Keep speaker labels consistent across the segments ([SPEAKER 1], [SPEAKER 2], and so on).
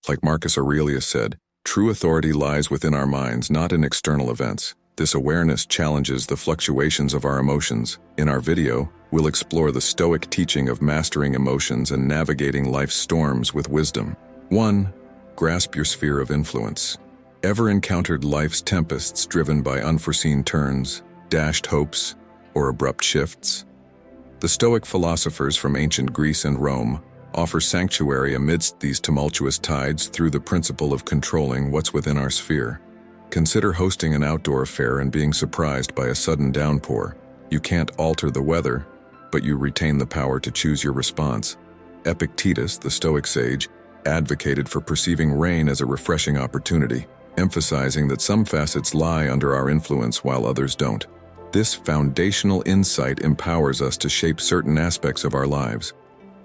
[SPEAKER 1] Like Marcus Aurelius said, true authority lies within our minds, not in external events. This awareness challenges the fluctuations of our emotions. In our video, we'll explore the Stoic teaching of mastering emotions and navigating life's storms with wisdom. 1. Grasp your sphere of influence. Ever encountered life's tempests driven by unforeseen turns, dashed hopes, or abrupt shifts? The Stoic philosophers from ancient Greece and Rome offer sanctuary amidst these tumultuous tides through the principle of controlling what's within our sphere. Consider hosting an outdoor affair and being surprised by a sudden downpour. You can't alter the weather, but you retain the power to choose your response. Epictetus, the Stoic sage, advocated for perceiving rain as a refreshing opportunity, emphasizing that some facets lie under our influence while others don't. This foundational insight empowers us to shape certain aspects of our lives.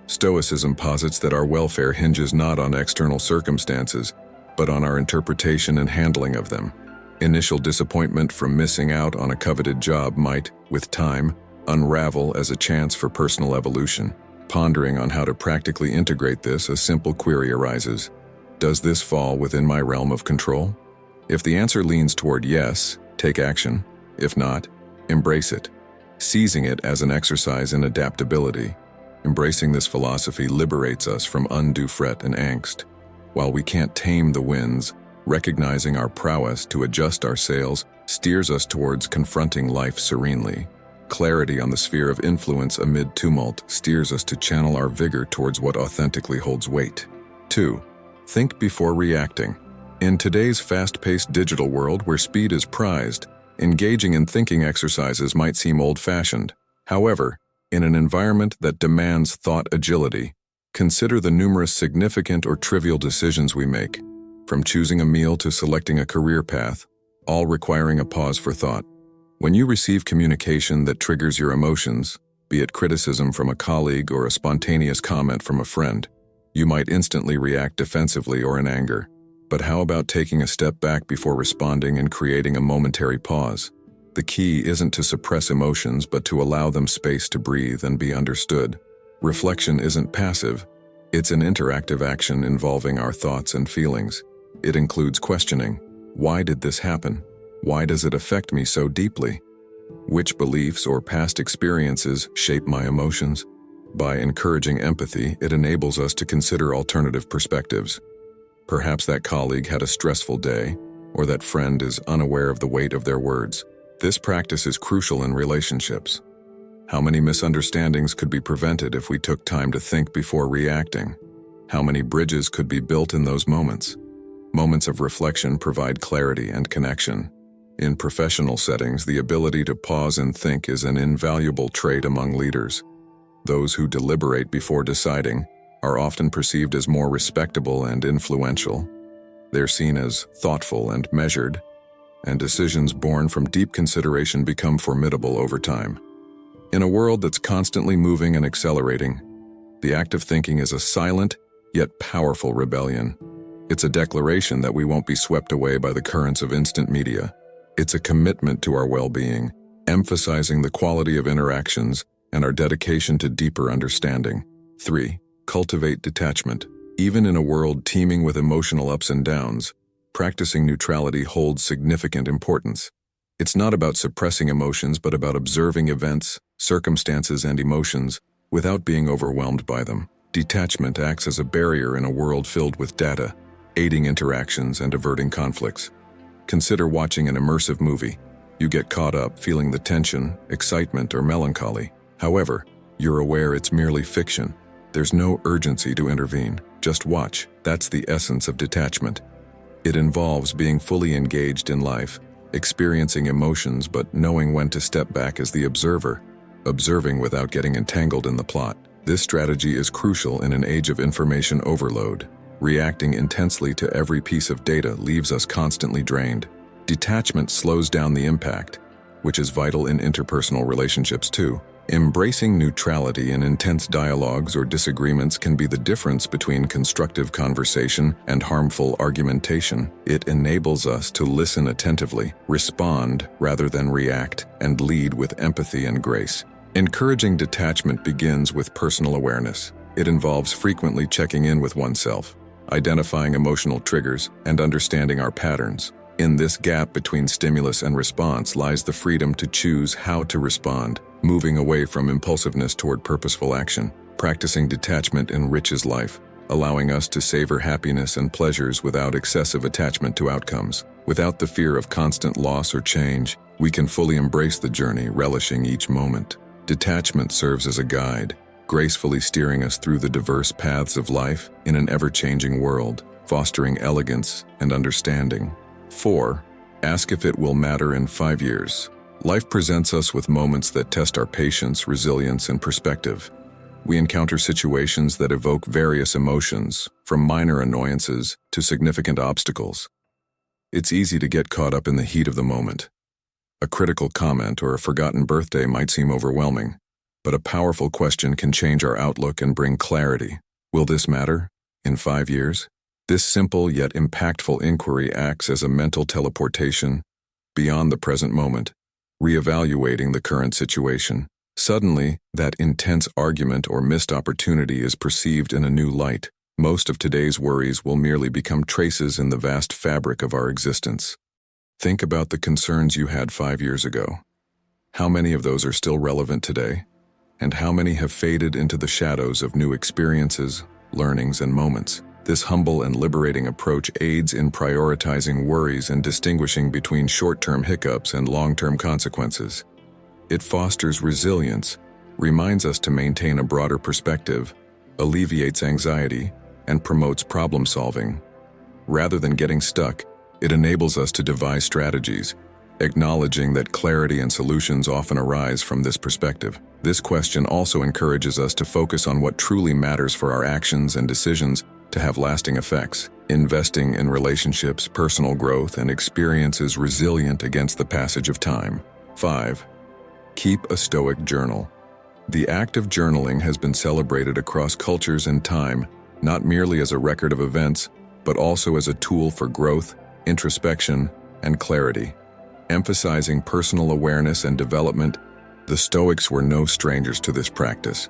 [SPEAKER 1] Stoicism posits that our welfare hinges not on external circumstances, but on our interpretation and handling of them. Initial disappointment from missing out on a coveted job might, with time, unravel as a chance for personal evolution. Pondering on how to practically integrate this, a simple query arises. Does this fall within my realm of control? If the answer leans toward yes, take action. If not, embrace it, seizing it as an exercise in adaptability. Embracing this philosophy liberates us from undue fret and angst. While we can't tame the winds, recognizing our prowess to adjust our sails steers us towards confronting life serenely. Clarity on the sphere of influence amid tumult steers us to channel our vigor towards what authentically holds weight. 2. Think before reacting. In today's fast-paced digital world where speed is prized, engaging in thinking exercises might seem old-fashioned. However, in an environment that demands thought agility, consider the numerous significant or trivial decisions we make, from choosing a meal to selecting a career path, all requiring a pause for thought. When you receive communication that triggers your emotions, be it criticism from a colleague or a spontaneous comment from a friend, you might instantly react defensively or in anger. But how about taking a step back before responding and creating a momentary pause? The key isn't to suppress emotions, but to allow them space to breathe and be understood. Reflection isn't passive. It's an interactive action involving our thoughts and feelings. It includes questioning, why did this happen? Why does it affect me so deeply? Which beliefs or past experiences shape my emotions? By encouraging empathy, it enables us to consider alternative perspectives. Perhaps that colleague had a stressful day, or that friend is unaware of the weight of their words. This practice is crucial in relationships. How many misunderstandings could be prevented if we took time to think before reacting? How many bridges could be built in those moments? Moments of reflection provide clarity and connection. In professional settings, the ability to pause and think is an invaluable trait among leaders. Those who deliberate before deciding are often perceived as more respectable and influential. They're seen as thoughtful and measured, and decisions born from deep consideration become formidable over time. In a world that's constantly moving and accelerating, the act of thinking is a silent yet powerful rebellion. It's a declaration that we won't be swept away by the currents of instant media. It's a commitment to our well-being, emphasizing the quality of interactions and our dedication to deeper understanding. 3. Cultivate detachment. Even in a world teeming with emotional ups and downs, practicing neutrality holds significant importance. It's not about suppressing emotions, but about observing events, circumstances, and emotions without being overwhelmed by them. Detachment acts as a barrier in a world filled with data, aiding interactions and averting conflicts. Consider watching an immersive movie. You get caught up feeling the tension, excitement, or melancholy. However, you're aware it's merely fiction. There's no urgency to intervene. Just watch. That's the essence of detachment. It involves being fully engaged in life, experiencing emotions but knowing when to step back as the observer, observing without getting entangled in the plot. This strategy is crucial in an age of information overload. Reacting intensely to every piece of data leaves us constantly drained. Detachment slows down the impact, which is vital in interpersonal relationships too. Embracing neutrality in intense dialogues or disagreements can be the difference between constructive conversation and harmful argumentation. It enables us to listen attentively, respond rather than react, and lead with empathy and grace. Encouraging detachment begins with personal awareness. It involves frequently checking in with oneself. identifying emotional triggers, and understanding our patterns. In this gap between stimulus and response lies the freedom to choose how to respond, moving away from impulsiveness toward purposeful action. Practicing detachment enriches life, allowing us to savor happiness and pleasures without excessive attachment to outcomes. Without the fear of constant loss or change, we can fully embrace the journey, relishing each moment. Detachment serves as a guide, gracefully steering us through the diverse paths of life in an ever-changing world, fostering elegance and understanding. 4. Ask if it will matter in 5 years. Life presents us with moments that test our patience, resilience, and perspective. We encounter situations that evoke various emotions, from minor annoyances to significant obstacles. It's easy to get caught up in the heat of the moment. A critical comment or a forgotten birthday might seem overwhelming, but a powerful question can change our outlook and bring clarity. Will this matter in 5 years? This simple yet impactful inquiry acts as a mental teleportation beyond the present moment, reevaluating the current situation. Suddenly, that intense argument or missed opportunity is perceived in a new light. Most of today's worries will merely become traces in the vast fabric of our existence. Think about the concerns you had 5 years ago. How many of those are still relevant today? And how many have faded into the shadows of new experiences, learnings, and moments? This humble and liberating approach aids in prioritizing worries and distinguishing between short-term hiccups and long-term consequences. It fosters resilience, reminds us to maintain a broader perspective, alleviates anxiety, and promotes problem-solving. Rather than getting stuck, it enables us to devise strategies, acknowledging that clarity and solutions often arise from this perspective. This question also encourages us to focus on what truly matters for our actions and decisions to have lasting effects. Investing in relationships, personal growth, and experiences resilient against the passage of time. 5. Keep a Stoic journal. The act of journaling has been celebrated across cultures and time, not merely as a record of events, but also as a tool for growth, introspection, and clarity. Emphasizing personal awareness and development, the Stoics were no strangers to this practice.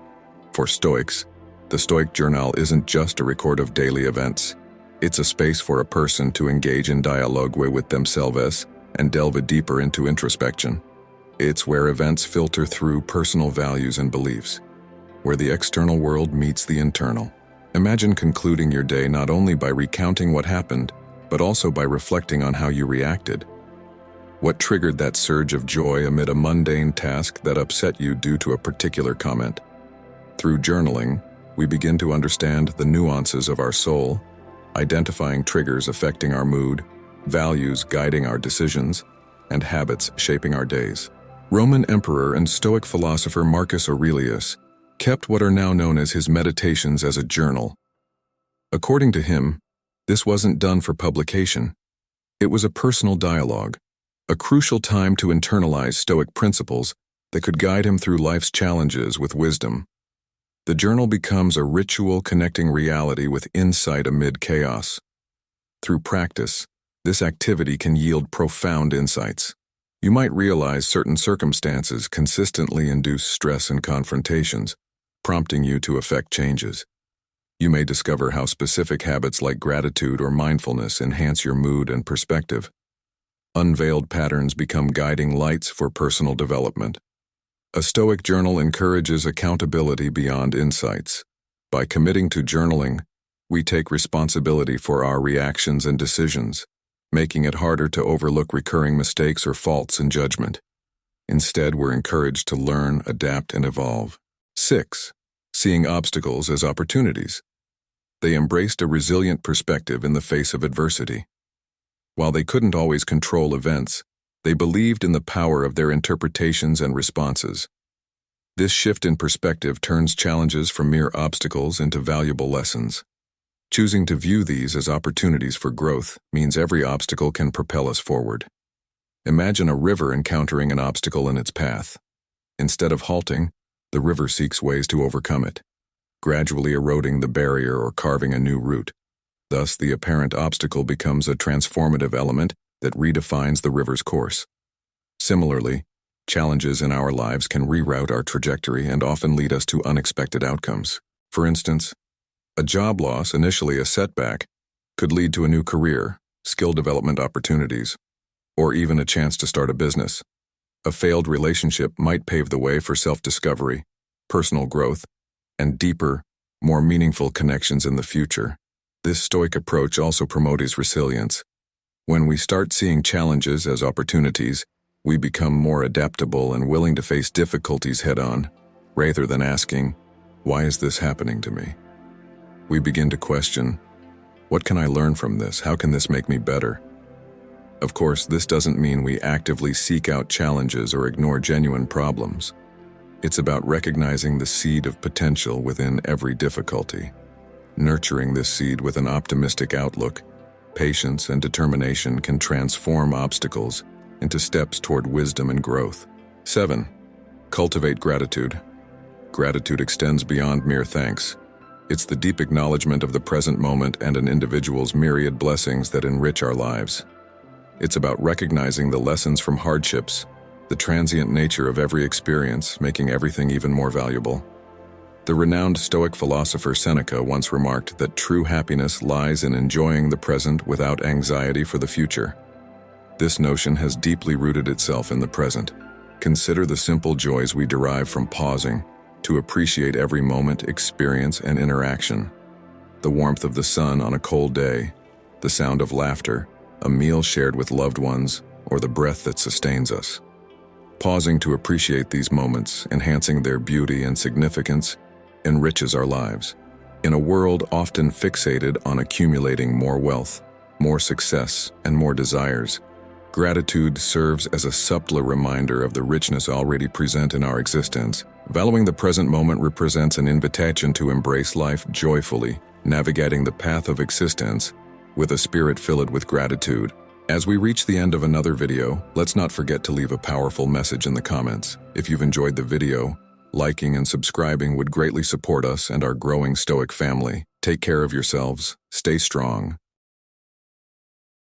[SPEAKER 1] For Stoics, the Stoic journal isn't just a record of daily events. It's a space for a person to engage in dialogue with themselves and delve deeper into introspection. It's where events filter through personal values and beliefs, where the external world meets the internal. Imagine concluding your day not only by recounting what happened, but also by reflecting on how you reacted. What triggered that surge of joy amid a mundane task that upset you due to a particular comment? Through journaling, we begin to understand the nuances of our soul, identifying triggers affecting our mood, values guiding our decisions, and habits shaping our days. Roman emperor and Stoic philosopher Marcus Aurelius kept what are now known as his meditations as a journal. According to him, this wasn't done for publication. It was a personal dialogue, a crucial time to internalize Stoic principles that could guide him through life's challenges with wisdom. The journal becomes a ritual connecting reality with insight amid chaos. Through practice, this activity can yield profound insights. You might realize certain circumstances consistently induce stress and confrontations, prompting you to effect changes. You may discover how specific habits like gratitude or mindfulness enhance your mood and perspective. Unveiled patterns become guiding lights for personal development. A Stoic journal encourages accountability beyond insights. By committing to journaling, we take responsibility for our reactions and decisions, making it harder to overlook recurring mistakes or faults in judgment. Instead, we're encouraged to learn, adapt, and evolve. 6. Seeing obstacles as opportunities. They embraced a resilient perspective in the face of adversity. While they couldn't always control events, they believed in the power of their interpretations and responses. This shift in perspective turns challenges from mere obstacles into valuable lessons. Choosing to view these as opportunities for growth means every obstacle can propel us forward. Imagine a river encountering an obstacle in its path. Instead of halting, the river seeks ways to overcome it, gradually eroding the barrier or carving a new route. Thus, the apparent obstacle becomes a transformative element that redefines the river's course. Similarly, challenges in our lives can reroute our trajectory and often lead us to unexpected outcomes. For instance, a job loss, initially a setback, could lead to a new career, skill development opportunities, or even a chance to start a business. A failed relationship might pave the way for self-discovery, personal growth, and deeper, more meaningful connections in the future. This Stoic approach also promotes resilience. When we start seeing challenges as opportunities, we become more adaptable and willing to face difficulties head-on, rather than asking, "Why is this happening to me?" We begin to question, "What can I learn from this? How can this make me better?" Of course, this doesn't mean we actively seek out challenges or ignore genuine problems. It's about recognizing the seed of potential within every difficulty. Nurturing this seed with an optimistic outlook, patience and determination can transform obstacles into steps toward wisdom and growth. 7. Cultivate gratitude. Gratitude extends beyond mere thanks. It's the deep acknowledgement of the present moment and an individual's myriad blessings that enrich our lives. It's about recognizing the lessons from hardships, the transient nature of every experience, making everything even more valuable. The renowned Stoic philosopher Seneca once remarked that true happiness lies in enjoying the present without anxiety for the future. This notion has deeply rooted itself in the present. Consider the simple joys we derive from pausing to appreciate every moment, experience, and interaction. The warmth of the sun on a cold day, the sound of laughter, a meal shared with loved ones, or the breath that sustains us. Pausing to appreciate these moments, enhancing their beauty and significance, enriches our lives. In a world often fixated on accumulating more wealth, more success, and more desires, gratitude serves as a subtler reminder of the richness already present in our existence. Valuing the present moment represents an invitation to embrace life joyfully, navigating the path of existence with a spirit filled with gratitude. As we reach the end of another video, let's not forget to leave a powerful message in the comments. If you've enjoyed the video, liking and subscribing would greatly support us and our growing Stoic family. Take care of yourselves, stay strong,